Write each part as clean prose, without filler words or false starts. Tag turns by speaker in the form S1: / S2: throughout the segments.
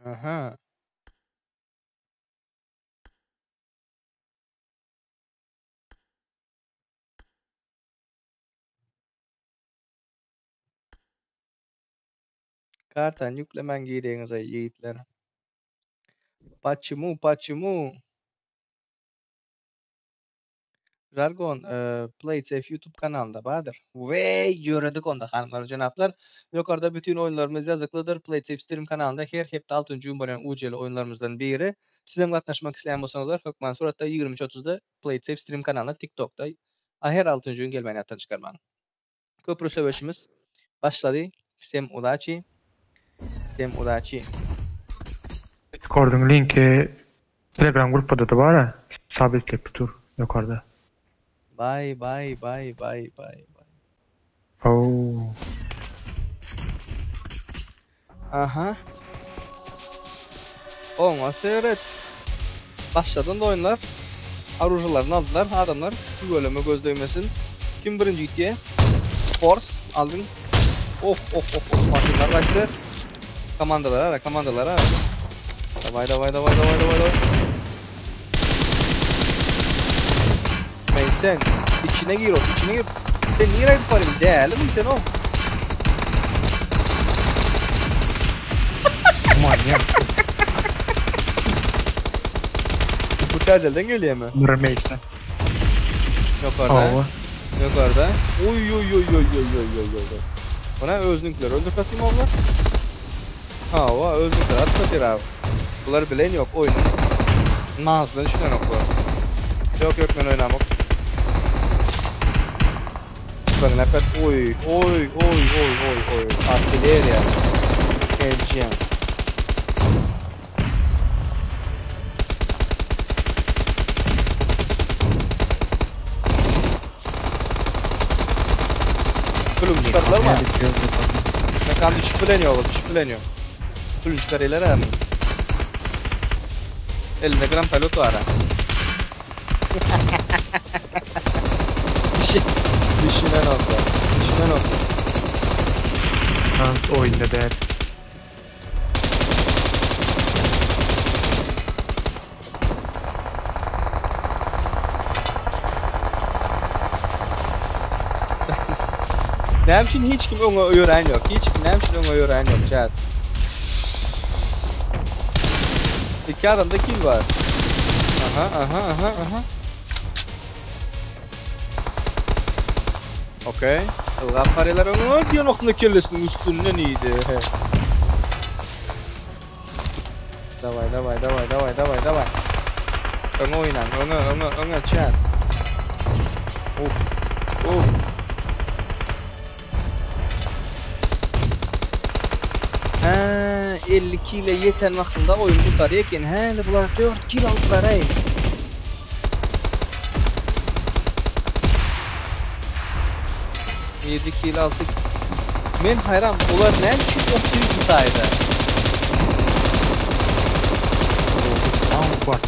S1: Aha. Kartan yüklemen gereğiniz ay yiğitler. Почему? Jargon PlaySafe YouTube kanalında badır. Ve göredik onda hanımlar canaplar. Yukarıda bütün oyunlarımız yazıklıdır. PlaySafe Stream kanalında her hepte 6. gün boyunca UCL oyunlarımızdan biri. Sizden katlaşmak isteyen bolsanızlar Hökman suratda 23:30'da PlaySafe Stream kanalına TikTok'ta her 6. gün gelmeni attan çıkarmanın. Köprü söveşimiz başladı. Всем удачи. Всем удачи.
S2: Discord'un linki Telegram gruppada da var ha. Sabitleyip tur yukarıda.
S1: Bye.
S2: Oo.
S1: Aha. Ona seyret. Başladı da oyunlar. Arujalarını aldılar. Adamlar tüm bölümü gözlemesin. Kim birinci gitti? Force aldın. Of. Makinler baktı. Komandalara. Davay. Sen içine gir. Sen niye raydı parim? Değerli mi sen o?
S2: Manyak.
S1: Bu terzelden geliyor mu?
S2: Mırmeysen.
S1: Yukarıda. Oy. Buna özlükler. Öldür katayım onlar. Özlükler. At katır abi. Bunları bilen yok. Oyunun mağazından düşünen yok bu. Yok ben oynamak. Bakın hep oy. Artilleriya. Geleceğim. Kulum çıkardılar mı? Mekan düşüpleniyor. Kulum çıkarıyorlar ha. Elinde gram pelot var ha. Düşünen oldu.
S2: Şans oyunda değer.
S1: Nämşin hiç kim ona öğren yok. Chat. İki adamda kill var. Aha. Okey. Ilgap pareler onu diye nokta kellesinin üstünden iyiydi. Davay. Öne oynan. Öne chat. Of. 52 ile yeten vaxtında oyun tutar eкен. Bular 4 kill aldılar ey. Yedi kill aldık. Men hayran, ular ne için 30 tutaydı?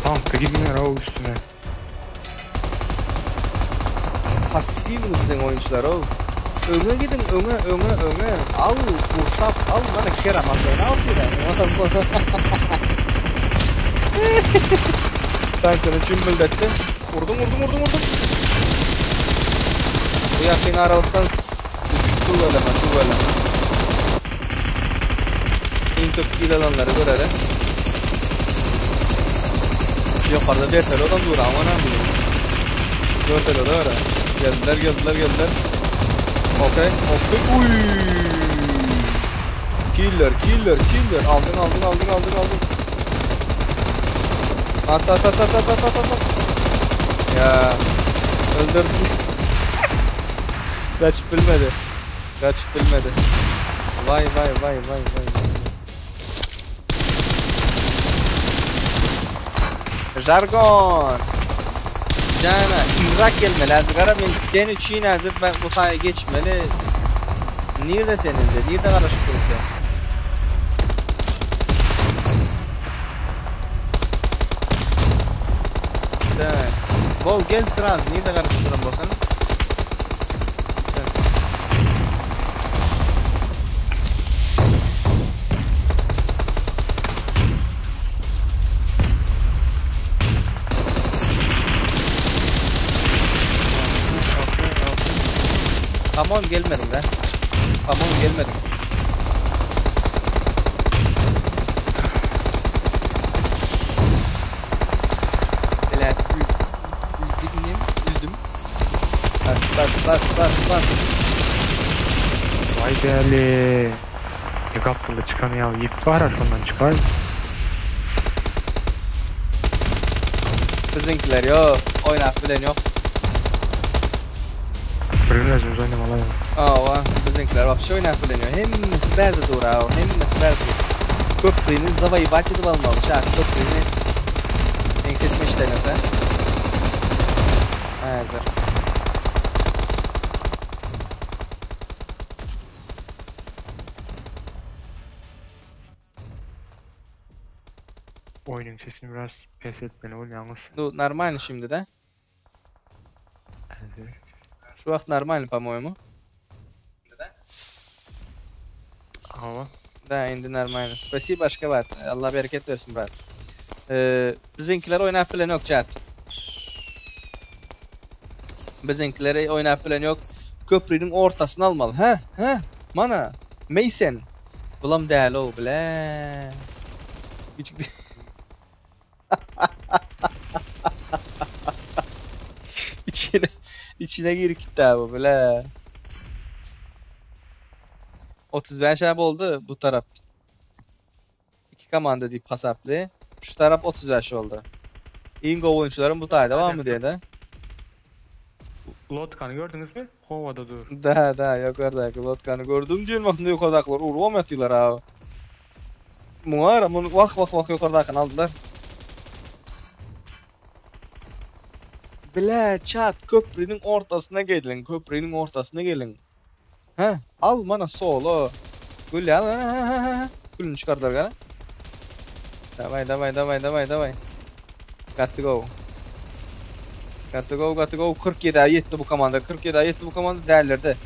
S2: Tank gidinler o üstüne.
S1: Pasif bizim oyuncular o. Öne gidin, öne. Al, kuşat, al bana kera masaya. Ne yapıyor? Tankını cümbüldetti. Vurdum. Bu yakın aralıktan şu böyle. İn top kill alanları görelim. Yukarıda detaylı olan dur ama ne bileyim. Detaylı da öyle. Geldiler. Okey. Uy. Killer. Aldın. At. Ya. Öldürdüm. Kaçıp bilmedi. Vay. Jargon. Cana, imrak gelmeli. Azgara men sen için hazır ben bu sahaya geçmeli. Nerede senin de? Nerede karışık olsa? Evet. Bol gel sıraz. Nerede karıştırın bolsan? Pamon gelmedim de. Pamon gelmedim. Bilet üzdüm. Bas.
S2: Vay değerli. Ne kapılı çıkan ya. Yip var şundan çıkar.
S1: Bizimkiler yok. Oynap bilen yok.
S2: Birinin özümüz oynamalı.
S1: Aa, bizimkiler vapşi oynap bilen yok. Hemmisi berdi dura. Hemmisi berdi. Köprünün zavayı bahçede almalı. Şart köprünün en sesme işlerine. Hazır.
S2: Oyunun sesini biraz pes etmeli ol yalnız.
S1: Bu normal şimdi de.
S2: Hazır.
S1: Şu vakt normal по-моему.
S2: Hava.
S1: Da indi normal. Spasibo başka var. Allah bereket versin brat. Bizimkiler oynap bilen yok chat. Bizimkileri oynap bilen yok. Köprünün ortasını almalı. Ha. Mana. Mason. Bulam değerli o bile. Küçük bir... içine gir gitti abi bile. 35 abi oldu bu taraf. İki komanda deyip hasaplı. Şu taraf 35 oldu. Ingo oyuncuların bu tayda var mı diye de.
S2: Lotkan'ı gördünüz mü? Havada dur.
S1: Da yukarıdaki Lotkan'ı gördüm diyorum aslında yukarıdakiler urvam atıyorlar abi. Muara bunu vak yukarıdakini aldılar. Bile çat köprünün ortasına gelin. Ha al bana solo. Gül al. Gülünü çıkardılar gana. Davay. Got to go. 47 yetti bu komanda. Değerlerde.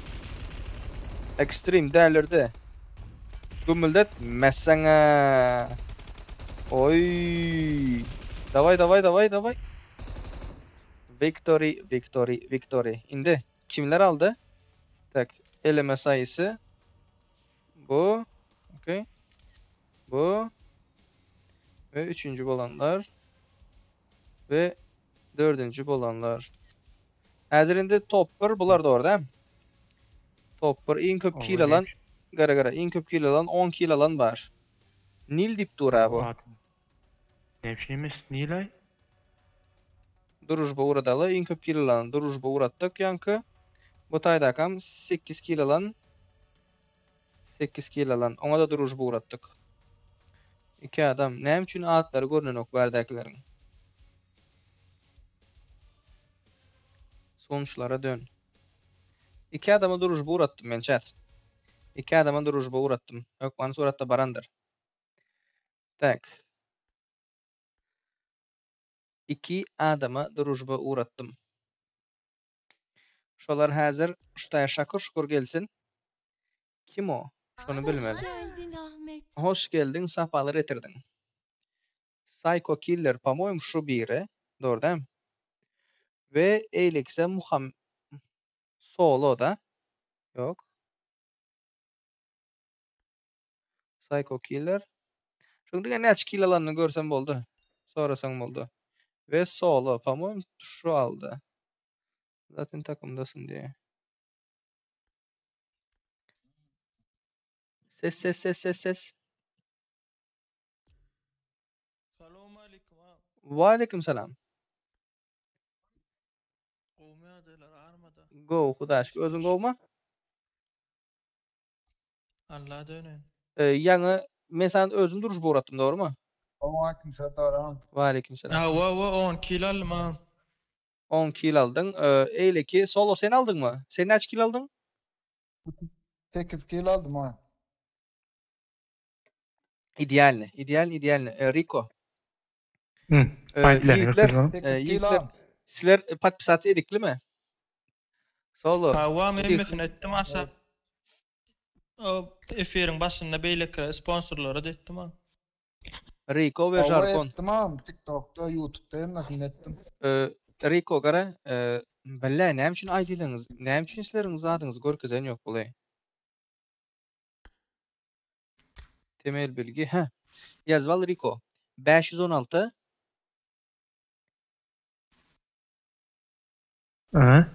S1: Extreme değerlerde. Gümüldet mesene. Oy. Davay. Victory. İndi. Kimler aldı? Tak. Eleme sayısı. Bu. Okay. Bu. Ve 3. olanlar. Ve 4. olanlar. Hazırında topper bular da orada. Topper en köp kill alan. Gara. En köp kill alan 10 kill alan var. Nil dip dura bu.
S2: Nevşimiz Nilay.
S1: Duruşba uğradalı. En köp kill alan. Duruşba uğrattık yankı. Bu tayda kam 8 kill alan. Ona da duruşba uğrattık. İki adam. Ne için atları görünen ok verdakilerin. Sonuçlara dön. İki adama duruşba uğrattım ben chat. Yok bana suratta barandır. Tak. 2 adama duruşba uğrattım. Şolar hazır. Şutaya şükür gelsin. Kim o? Şunu bilmeli.
S3: Hoş geldin Ahmet.
S1: Hoş geldin, safalar etirdin. Psycho Killer по-моему şu biri. Doğru değil mi? Ve Alex'e Muhammed Solo da. Yok. Psycho Killer. Şimdi ne kill alanını görsem oldu. Sonrasın oldu. Ve Solo по-моему şu aldı. Zaten takımdasın diye. Ses.
S4: Selamun aleyküm abi.
S1: Ve aleyküm selam.
S4: Qovmaya deyler armada.
S1: Go xudaş. Özün govma?
S4: Allah dönün.
S1: Yani mesela özüm duruş boğrattım doğru mu?
S5: Aleyküm selam.
S1: Ve aleyküm selam.
S4: Ha 10 kilo alma.
S1: 10 kill aldın. Eyle ki solo sen aldın mı? Sen kaç kill aldın?
S5: 8 kilo aldım ha.
S1: İdeal ne? Rico.
S2: Fightler.
S1: Yiğitler.
S5: 8 kilo
S1: Yiğitler. Sizler patpisatı edikli mi? Solo.
S4: Ha memmesin ettim asa. O efirin basında beylek sponsorları ettim ha.
S1: Rico ve Jarkon.
S5: Tamam. TikTok'ta, YouTube'da hem nasıl ettim.
S1: Rico gara Bella, näme üçin aýdylyňyz? Näme üçin sizleriň zadyňyzy görkezen ýok bulay? Temel bilgi. Yazval Rico. 516
S2: Aha.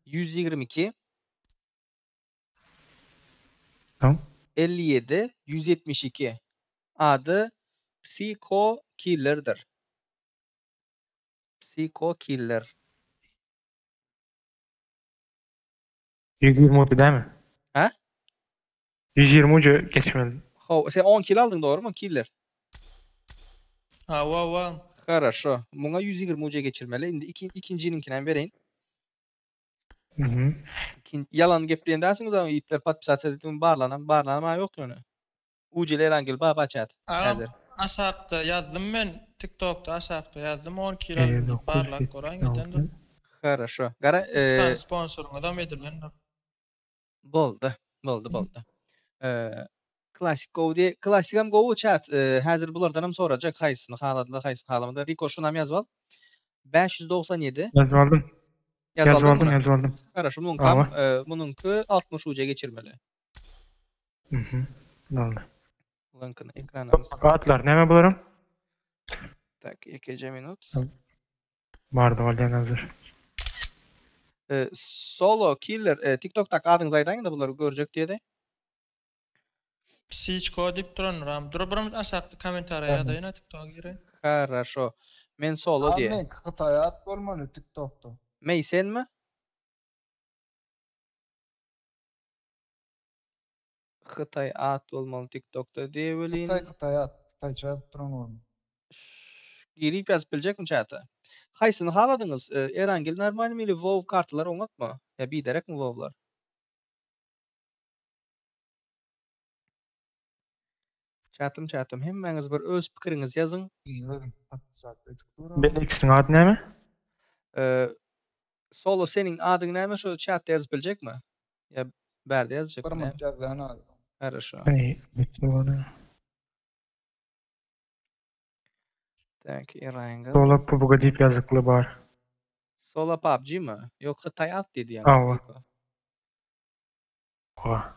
S1: 122
S2: Tamam.
S1: 57 172. Adı Psycho Killer'dır. Psycho Killer.
S2: 120 değil mi?
S1: Ha?
S2: 120 ucu geçmeli.
S1: Sen 10 kill aldın, doğru mu? Killer.
S4: Ha, wow.
S1: Хорошо. Buna 120 uca geçirmeli. Indi ikincininkine bereyin.
S2: Hı.
S1: Yalan gepleyen dersiniz ama itler patpisat edetim barlanama yok yani. Uceler angel baba chat. Hazır.
S4: Aşağıda yazdım ben. TikTok'ta aşağıda yazdım. 10 kilo
S2: Evet,
S4: aldım. Parlak koran giden de.
S1: Хорошо. Gara
S4: Sen sponsoruna da edilen de.
S1: boldu. Klasik Go diye klasikam Go chat. Hazır bulardan hem soracak haysını halamadı. Rico şunam yazval. 597
S2: Yazmaldım. Yazmaldım.
S1: Хорошо. Bunun
S2: Tamam.
S1: bununki 60 uca geçirmeli.
S2: Hı. Doğru.
S1: Linkini ekranımız.
S2: Atlar neme bularım?
S1: Tak 2 minut.
S2: Barda valden hazır.
S1: Solo Killer TikTok'ta adınız aydan da bunları görecek diye de.
S4: Psycho dip duran. Durabram aşağıda komentarya yazayın TikTok'a girin.
S1: Хорошо. Men Solo diye.
S5: Men Xitay at bolmaly TikTok'ta.
S1: Mey sen mi? Xitay at olmalı TikTok'ta diye belin.
S5: Xitay at. Xitayça atıp duran bolmaly.
S1: Girip yazıp bilecek mi chat'a? Haysını haladınız? Erangel normal mili WoW kartlar oňat mı? Ya biderek mi WoW'lar? Chat'ım hemmeňiz bir öz pikiriňiz ýazyň.
S5: Bilmiyorum. Patpisat edip duran.
S2: Ben ikisinin adı neme?
S1: Solo senin adyň näme şu chat'ta ýazyp biljek mi? Ya bärde ýazjak.
S5: Bir mut yazan adı.
S1: Хорошо.
S2: Bitti oldu.
S1: Tak Erangel.
S2: Sola PUBG deyip yazıklı var.
S1: Solo PUBG mi? Yok Xitay at dedi
S2: Ava.
S1: yani.
S2: Oha.